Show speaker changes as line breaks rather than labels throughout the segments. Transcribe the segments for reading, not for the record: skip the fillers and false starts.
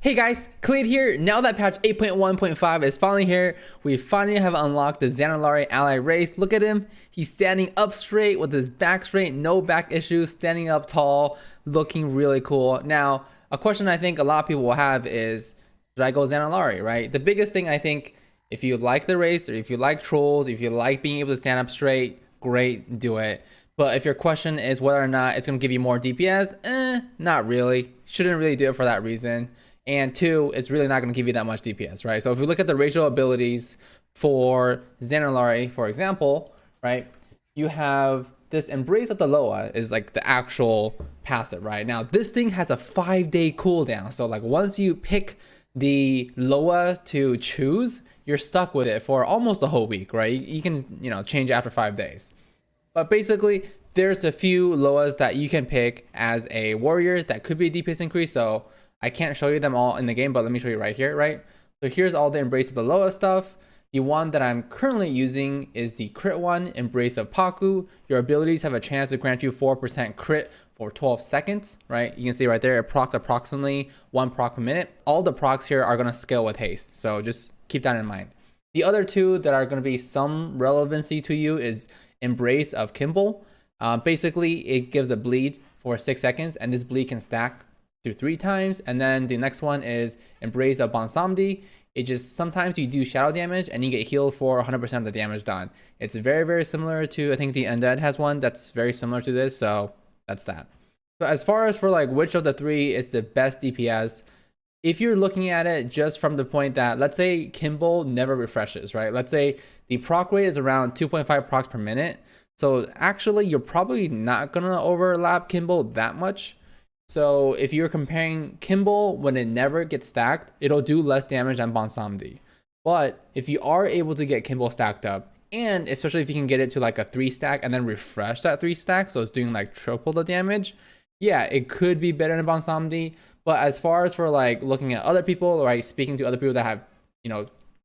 Hey guys, Kelade here. Now that patch 8.1.5 is finally here, we finally have unlocked the Zandalari ally race. Look at him. He's standing up straight with his back straight, no back issues, standing up tall, looking really cool. Now, a question I think a lot of people will have is, should I go Zandalari, right? The biggest thing I think, if you like the race, or if you like trolls, if you like being able to stand up straight, great, do it. But if your question is whether or not it's going to give you more DPS, not really. Shouldn't really do it for that reason. And two, it's really not going to give you that much DPS, right? So if we look at the racial abilities for Zandalari, for example, right, you have this Embrace of the Loa is like the actual passive, right? Now, this thing has a 5-day cooldown. So like once you pick the Loa to choose, you're stuck with it for almost a whole week, right? You can, change after 5 days. But basically, there's a few Loas that you can pick as a warrior that could be a DPS increase. So I can't show you them all in the game, but let me show you right here, right? So here's all the Embrace of the Loa stuff. The one that I'm currently using is the crit one, Embrace of Paku. Your abilities have a chance to grant you 4% crit for 12 seconds, right? You can see right there, it procs approximately 1 proc per minute. All the procs here are gonna scale with haste, so just keep that in mind. The other two that are gonna be some relevancy to you is Embrace of Kimball. Basically, it gives a bleed for 6 seconds, and this bleed can stack through 3 times. And then the next one is Embrace of Bonsamdi. It just, sometimes you do shadow damage and you get healed for 100% of the damage done. It's very, very similar to, I think the Undead has one that's very similar to this, so that's that. So as far as for like which of the 3 is the best DPS, if you're looking at it just from the point that, let's say Kimball never refreshes, right? Let's say the proc rate is around 2.5 procs per minute. So actually, you're probably not gonna overlap Kimball that much. So if you're comparing Kimball, when it never gets stacked, it'll do less damage than Bonsamdi. But if you are able to get Kimball stacked up, and especially if you can get it to like a 3 stack and then refresh that 3 stack, so it's doing like triple the damage, yeah, it could be better than Bonsamdi. But as far as for like looking at other people, right, speaking to other people that have,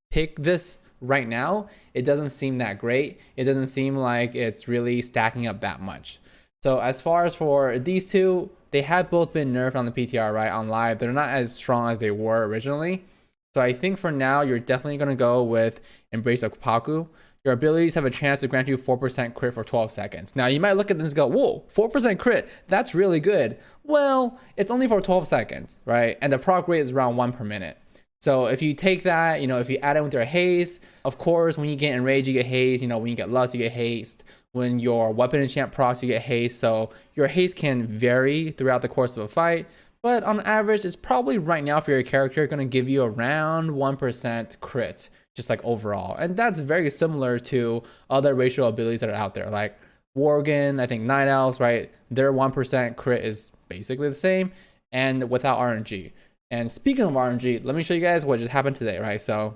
picked this right now, it doesn't seem that great. It doesn't seem like it's really stacking up that much. So as far as for these two, they have both been nerfed on the PTR, right? On live, they're not as strong as they were originally. So I think for now, you're definitely going to go with Embrace of Paku. Your abilities have a chance to grant you 4% crit for 12 seconds. Now, you might look at this and go, whoa, 4% crit, that's really good. Well, it's only for 12 seconds, right? And the proc rate is around 1 per minute. So if you take that, if you add it with your haste, of course, when you get enraged, you get haste. When you get lust, you get haste. When your weapon enchant procs, you get haste. So your haste can vary throughout the course of a fight, but on average, it's probably right now for your character going to give you around 1% crit, just like overall. And that's very similar to other racial abilities that are out there, like Worgen, I think Night Elves, right? Their 1% crit is basically the same, and without RNG. And speaking of RNG, let me show you guys what just happened today, right? So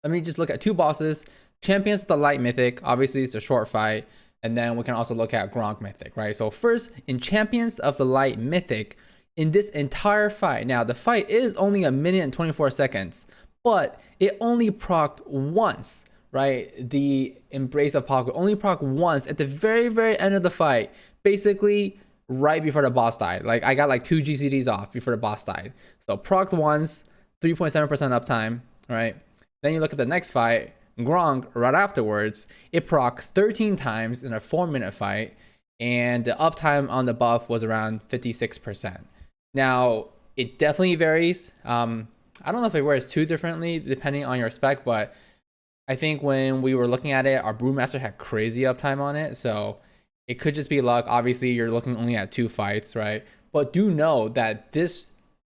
let me just look at 2 bosses. Champions of the Light Mythic, obviously it's a short fight, and then we can also look at Gronk Mythic, right? So first, in Champions of the Light Mythic, in this entire fight, now the fight is only 1 minute and 24 seconds, but it only procced once, right? The Embrace of Paku only procced once at the very, very end of the fight, basically right before the boss died. Like I got like 2 GCDs off before the boss died. So procced once, 3.7% uptime, right? Then you look at the next fight, Gronk, right afterwards, it proc 13 times in a 4-minute fight, and the uptime on the buff was around 56%. Now, it definitely varies. I don't know if it wears too differently depending on your spec, but I think when we were looking at it, our Brewmaster had crazy uptime on it, so it could just be luck. Obviously, you're looking only at 2 fights, right? But do know that this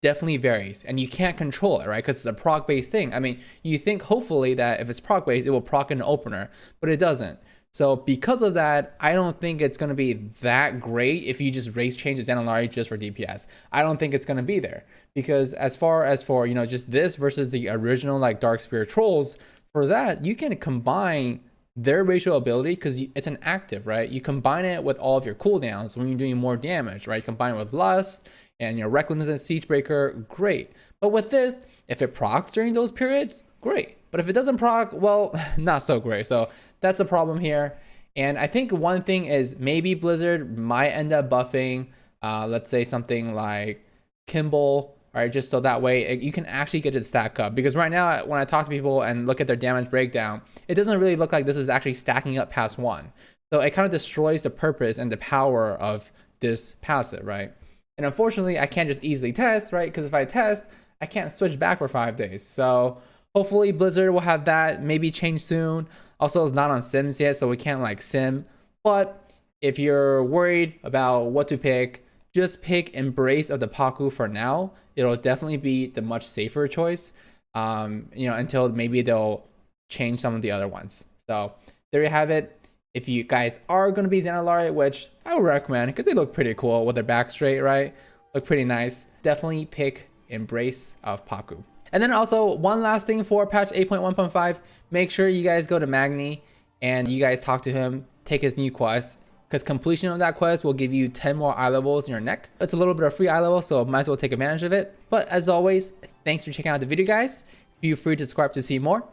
definitely varies, and you can't control it, right? Because it's a proc based thing. I mean, you think hopefully that if it's proc based, it will proc in an opener, but it doesn't. So because of that, I don't think it's going to be that great if you just race change the Zandalari just for DPS. I don't think it's going to be there, because as far as for just this versus the original like Dark Spear Trolls, for that you can combine their racial ability because it's an active, right? You combine it with all of your cooldowns when you're doing more damage, right? You combine it with Lust and your Recklessness and Siegebreaker, great. But with this, if it procs during those periods, great. But if it doesn't proc, well, not so great. So that's the problem here. And I think one thing is maybe Blizzard might end up buffing, let's say something like Kimball All right, just so that way you can actually get it to stack up. Because right now, when I talk to people and look at their damage breakdown, it doesn't really look like this is actually stacking up past 1. So it kind of destroys the purpose and the power of this passive, right? And unfortunately, I can't just easily test, right? Because if I test, I can't switch back for 5 days. So hopefully Blizzard will have that maybe change soon. Also, it's not on Sims yet, so we can't like sim. But if you're worried about what to pick, just pick Embrace of the Paku for now. It'll definitely be the much safer choice, until maybe they'll change some of the other ones. So there you have it. If you guys are going to be Zandalari, which I would recommend because they look pretty cool with their back straight, right? Look pretty nice. Definitely pick Embrace of Paku. And then also one last thing for patch 8.1.5, make sure you guys go to Magni and you guys talk to him, take his new quest, because completion of that quest will give you 10 more eye levels in your neck. It's a little bit of free eye level, so might as well take advantage of it. But as always, thanks for checking out the video, guys. Feel free to subscribe to see more.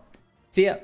See ya.